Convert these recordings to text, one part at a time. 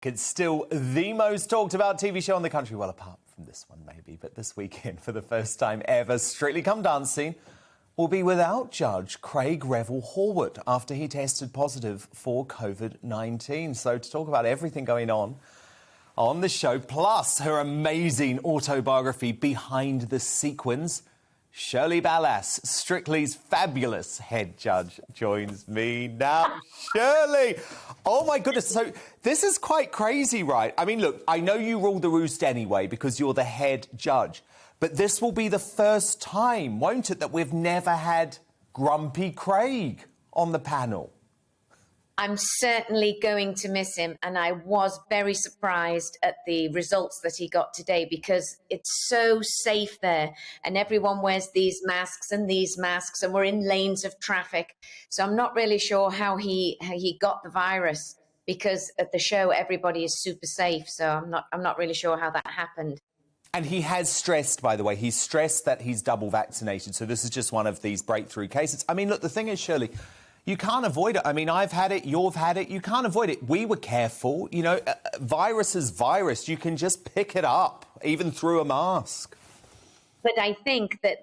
It's still the most talked about TV show in the country. Well, apart from this one, maybe. But this weekend, for the first time ever, Strictly Come Dancing will be without Judge Craig Revel Horwood after he tested positive for COVID-19. So to talk about everything going on the show, plus her amazing autobiography, Behind the Sequins, Shirley Ballas, Strictly's fabulous head judge, joins me now. Shirley! Oh, my goodness. So this is quite crazy, right? I mean, look, I know you rule the roost anyway because you're the head judge. But this will be the first time, won't it, that we've never had Grumpy Craig on the panel? I'm certainly going to miss him, and I was very surprised at the results that he got today because it's so safe there and everyone wears these masks and we're in lanes of traffic. So I'm not really sure how he got the virus because at the show everybody is super safe. So I'm not really sure how that happened. And he has stressed, by the way, he's stressed that he's double vaccinated. So this is just one of these breakthrough cases. I mean, look, the thing is, Shirley, you can't avoid it. I mean, I've had it, you've had it. You can't avoid it. We were careful. You know, virus is virus. You can just pick it up, even through a mask. But I think that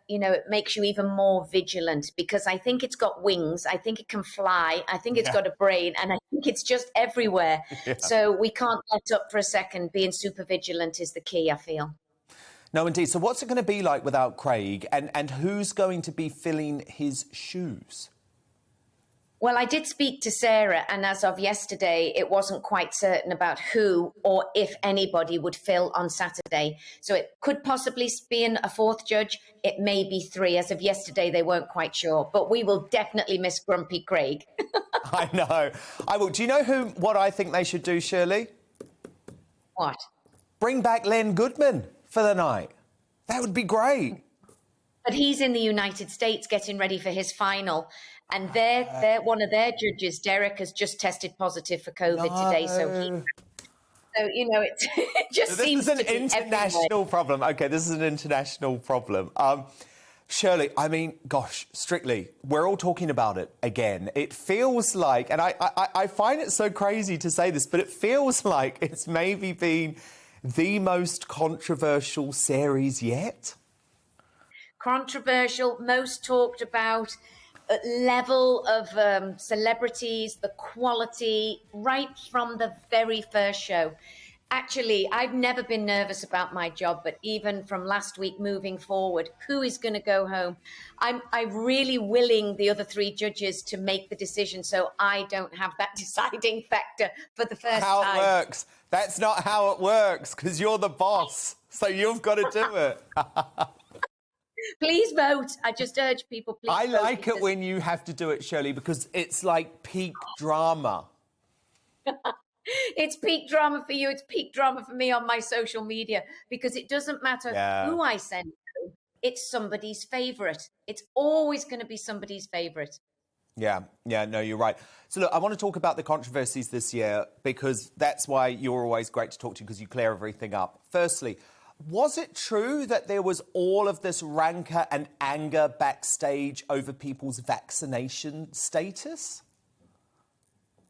it makes you even more vigilant because I think it's got wings. I think it can fly. I think it's got a brain. And I think it's just everywhere. Yeah. So we can't let up for a second. Being super vigilant is the key, I feel. No, indeed. So what's it going to be like without Craig? And who's going to be filling his shoes? Well, I did speak to Sarah, and as of yesterday, it wasn't quite certain about who or if anybody would fill on Saturday. So it could possibly be a fourth judge. It may be three. As of yesterday, they weren't quite sure. But we will definitely miss Grumpy Craig. I know. I will. Do you know what I think they should do, Shirley? What? Bring back Len Goodman for the night. That would be great. But he's in the United States getting ready for his final. And they're one of their judges, Derek, has just tested positive for COVID today. So it just seems to be this is an international problem. OK, this is an international problem. Shirley, I mean, gosh, Strictly, we're all talking about it again. It feels like, and I find it so crazy to say this, but it feels like it's maybe been the most controversial series yet. Controversial, most talked about, level of celebrities, the quality, right from the very first show. Actually, I've never been nervous about my job, but even from last week moving forward, who is going to go home? I'm really willing the other three judges to make the decision so I don't have that deciding factor for the first time. How it works. That's not how it works, because you're the boss, so you've got to do it. Please vote. I just urge people, please I vote. like it when you have to do it, Shirley, because it's like peak drama. It's peak drama for you. It's peak drama for me on my social media because it doesn't matter who I send to. It's somebody's favourite. It's always going to be somebody's favourite. Yeah, no, you're right. So, look, I want to talk about the controversies this year because that's why you're always great to talk to because you clear everything up. Firstly, was it true that there was all of this rancor and anger backstage over people's vaccination status?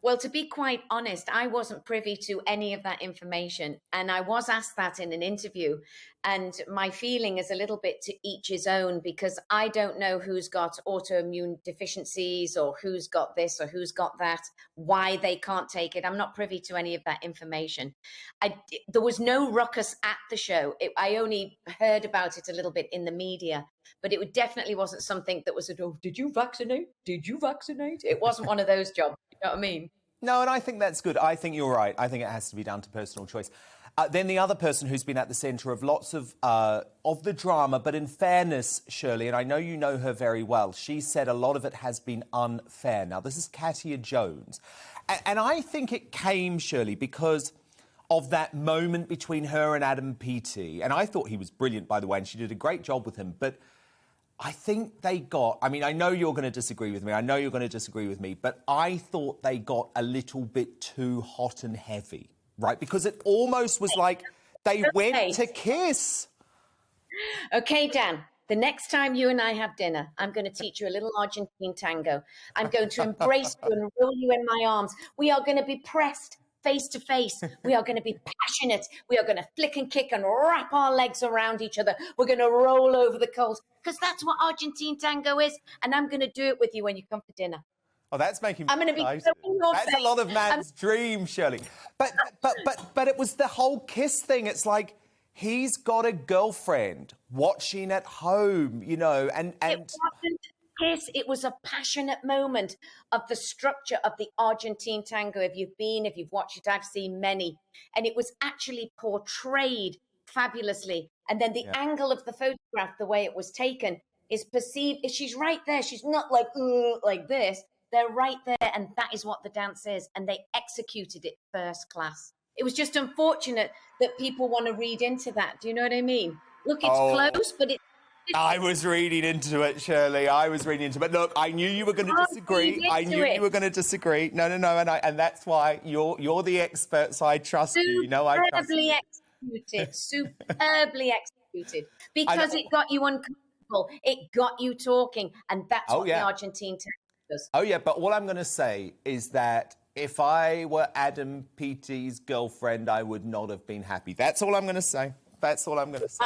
Well, to be quite honest, I wasn't privy to any of that information. And I was asked that in an interview. And my feeling is a little bit to each his own, because I don't know who's got autoimmune deficiencies or who's got this or who's got that, why they can't take it. I'm not privy to any of that information. There was no ruckus at the show. I only heard about it a little bit in the media. But it definitely wasn't something that was, oh, did you vaccinate? Did you vaccinate? It wasn't one of those jobs. You know what I mean? No, and I think that's good. I think you're right. I think it has to be down to personal choice. Then the other person who's been at the centre of lots of the drama, but in fairness, Shirley, and I know you know her very well, she said a lot of it has been unfair. Now, this is Katia Jones. And I think it came, Shirley, because of that moment between her and Adam Peaty. And I thought he was brilliant, by the way, and she did a great job with him. But I think they got, I mean, I know you're going to disagree with me, but I thought they got a little bit too hot and heavy, right? Because it almost was like they went to kiss. Okay, Dan, the next time you and I have dinner, I'm going to teach you a little Argentine tango. I'm going to embrace you and roll you in my arms. We are going to be pressed face to face. We are going to be passionate. We are going to flick and kick and wrap our legs around each other. We're going to roll over the coals because that's what Argentine tango is. And I'm going to do it with you when you come for dinner. Oh, that's making me I'm going to be excited. so in your That's face. a lot of man's dream, Shirley. But it was the whole kiss thing. It's like he's got a girlfriend watching at home, you know, and It wasn't a kiss. It was a passionate moment of the structure of the Argentine tango. If you've watched it, I've seen many. And it was actually portrayed fabulously. And then the angle of the photograph, the way it was taken, is perceived. She's right there. She's not like this. They're right there. And that is what the dance is. And they executed it first class. It was just unfortunate that people want to read into that. Do you know what I mean? Look, it's close, but I was reading into it, Shirley. I was reading into it. But look, I knew you were going to disagree. I knew you were going to disagree. No, and that's why you're the expert, so I trust you. You know, I trust you. Superbly executed, because it got you uncomfortable. It got you talking, and that's what the Argentine tango does. Oh, yeah, but all I'm going to say is that if I were Adam Peaty's girlfriend, I would not have been happy. That's all I'm going to say. That's all I'm going to say.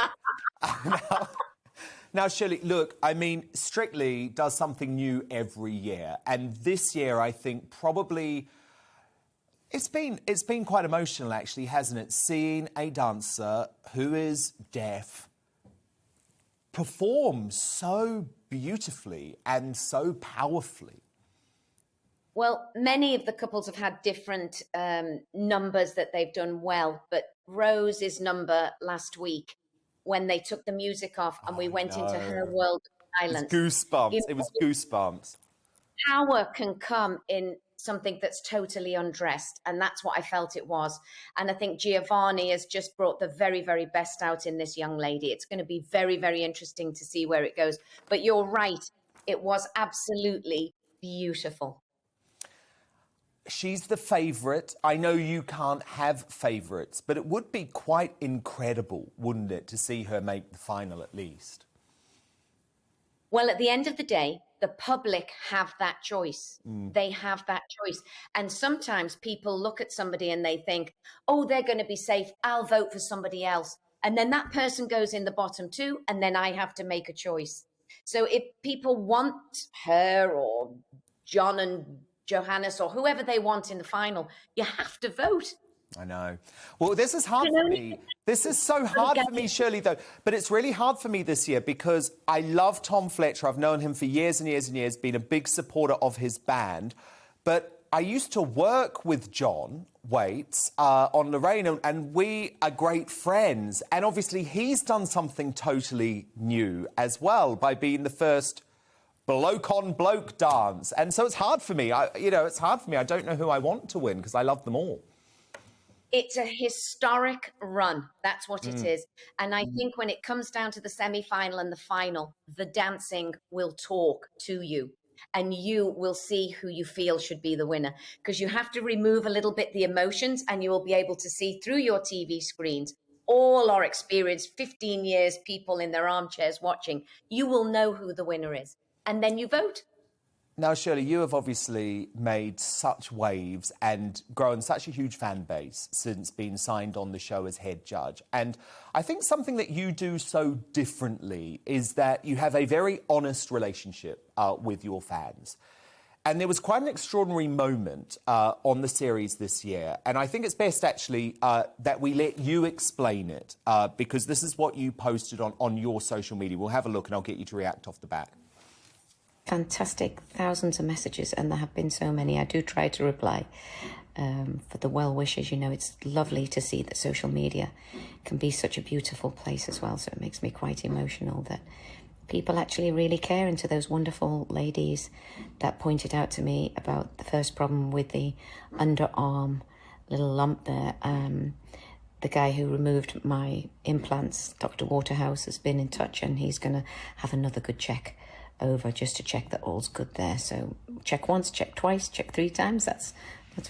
Now, Shirley, look, I mean, Strictly does something new every year. And this year, I think probably it's been quite emotional, actually, hasn't it? Seeing a dancer who is deaf perform so beautifully and so powerfully. Well, many of the couples have had different numbers that they've done well, but Rose's number last week, when they took the music off and we went into her world of silence. Goosebumps. It was goosebumps. Power can come in something that's totally undressed, and that's what I felt it was. And I think Giovanni has just brought the very, very best out in this young lady. It's going to be very, very interesting to see where it goes. But you're right, it was absolutely beautiful. She's the favourite. I know you can't have favourites, but it would be quite incredible, wouldn't it, to see her make the final at least? Well, at the end of the day, the public have that choice. They have that choice. And sometimes people look at somebody and they think, oh, they're going to be safe. I'll vote for somebody else. And then that person goes in the bottom two, and then I have to make a choice. So if people want her or John and Johannes or whoever they want in the final, you have to vote. I know. Well, this is hard for me. This is so hard for me, Shirley, though. But it's really hard for me this year because I love Tom Fletcher. I've known him for years and years and years, been a big supporter of his band. But I used to work with John Waits on Lorraine, and we are great friends. And obviously he's done something totally new as well by being the first bloke-on-bloke dance. And so it's hard for me. It's hard for me. I don't know who I want to win because I love them all. It's a historic run. That's what it is. And I think when it comes down to the semi-final and the final, the dancing will talk to you. And you will see who you feel should be the winner. Because you have to remove a little bit the emotions, and you will be able to see through your TV screens all our experienced 15 years people in their armchairs watching. You will know who the winner is. And then you vote. Now, Shirley, you have obviously made such waves and grown such a huge fan base since being signed on the show as head judge. And I think something that you do so differently is that you have a very honest relationship with your fans. And there was quite an extraordinary moment on the series this year. And I think it's best, actually, that we let you explain it, because this is what you posted on your social media. We'll have a look and I'll get you to react off the bat. Fantastic, thousands of messages, and there have been so many. I do try to reply for the well wishes. You know, it's lovely to see that social media can be such a beautiful place as well. So it makes me quite emotional that people actually really care. And to those wonderful ladies that pointed out to me about the first problem with the underarm little lump there, the guy who removed my implants, Dr. Waterhouse, has been in touch, and he's going to have another good check over just to check that all's good there. So check once, check twice, check 3 times. That's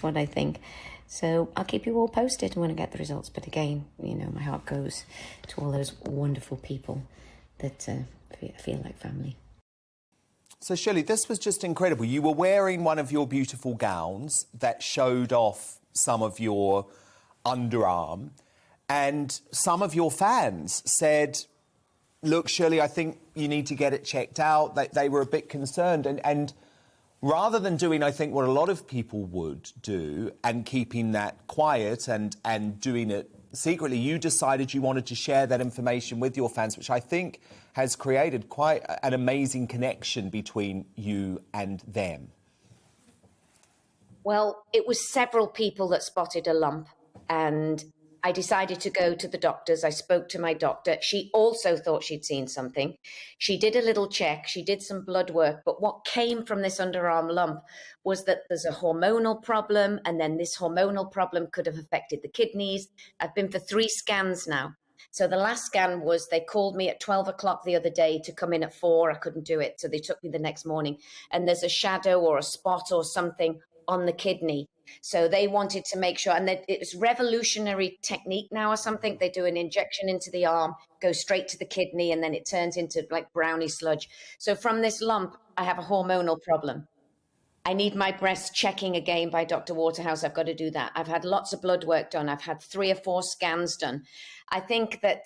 what I think. So I'll keep you all posted when I get the results. But again, you know, my heart goes to all those wonderful people that feel like family. So, Shirley, this was just incredible. You were wearing one of your beautiful gowns that showed off some of your underarm, and some of your fans said, look, Shirley, I think you need to get it checked out. They were a bit concerned. And rather than doing, I think, what a lot of people would do and keeping that quiet and doing it secretly, you decided you wanted to share that information with your fans, which I think has created quite an amazing connection between you and them. Well, it was several people that spotted a lump, and I decided to go to the doctors. I spoke to my doctor. She also thought she'd seen something. She did a little check. She did some blood work. But what came from this underarm lump was that there's a hormonal problem, and then this hormonal problem could have affected the kidneys. I've been for 3 scans now. So the last scan was, they called me at 12 o'clock the other day to come in at 4. I couldn't do it. So they took me the next morning. And there's a shadow or a spot or something on the kidney. So they wanted to make sure, and it's revolutionary technique now or something. They do an injection into the arm, go straight to the kidney, and then it turns into like brownie sludge. So from this lump, I have a hormonal problem. I need my breast checking again by Dr. Waterhouse. I've got to do that. I've had lots of blood work done. I've had 3 or 4 scans done. I think that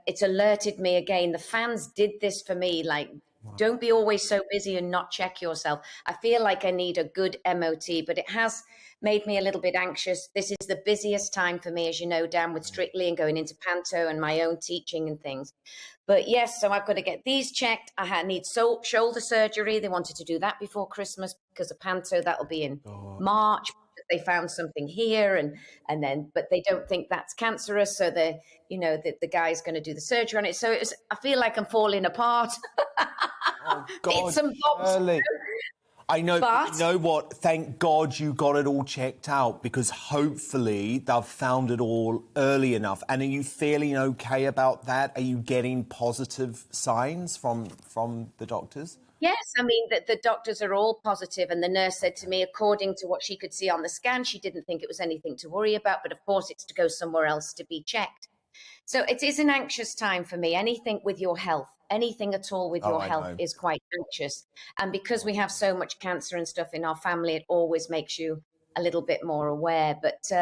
it's alerted me again. The fans did this for me, like, don't be always so busy and not check yourself. I feel like I need a good MOT, but it has made me a little bit anxious. This is the busiest time for me, as you know, Dan, with Strictly and going into Panto and my own teaching and things. But yes, so I've got to get these checked. I need shoulder surgery. They wanted to do that before Christmas because of Panto. That'll be in March. They found something here, and then, but they don't think that's cancerous. So the guy's going to do the surgery on it. So I feel like I'm falling apart. Oh, God, It's some bobs. Shirley. I know, But you know what? Thank God you got it all checked out, because hopefully they've found it all early enough. And are you feeling okay about that? Are you getting positive signs from the doctors? Yes, I mean, the doctors are all positive, and the nurse said to me, according to what she could see on the scan, she didn't think it was anything to worry about, but of course it's to go somewhere else to be checked. So it is an anxious time for me. Anything with your health, anything at all with your health is quite anxious. And because we have so much cancer and stuff in our family, it always makes you a little bit more aware. But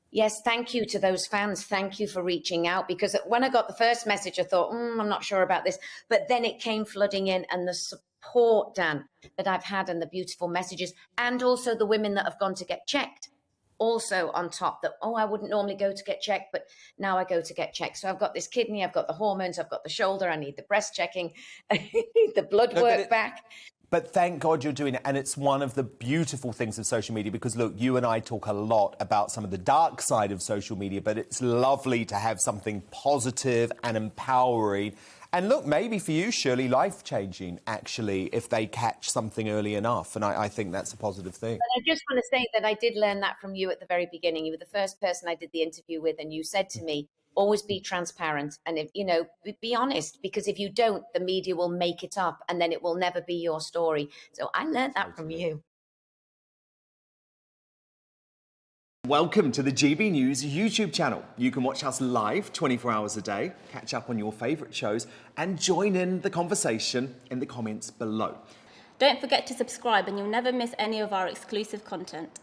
yes, thank you to those fans. Thank you for reaching out, because when I got the first message, I thought, I'm not sure about this. But then it came flooding in, and the support, Dan, that I've had, and the beautiful messages, and also the women that have gone to get checked. Also on top, that, I wouldn't normally go to get checked, but now I go to get checked. So I've got this kidney, I've got the hormones, I've got the shoulder, I need the breast checking, I need the blood work back. But thank God you're doing it. And it's one of the beautiful things of social media, because, look, you and I talk a lot about some of the dark side of social media, but it's lovely to have something positive and empowering. And look, maybe for you, Shirley, life-changing, actually, if they catch something early enough. And I think that's a positive thing. But I just want to say that I did learn that from you at the very beginning. You were the first person I did the interview with, and you said to me, always be transparent. And, if, be honest, because if you don't, the media will make it up, and then it will never be your story. So I learned that from you. Welcome to the GB News YouTube channel. You can watch us live 24 hours a day, catch up on your favourite shows, and join in the conversation in the comments below. Don't forget to subscribe, and you'll never miss any of our exclusive content.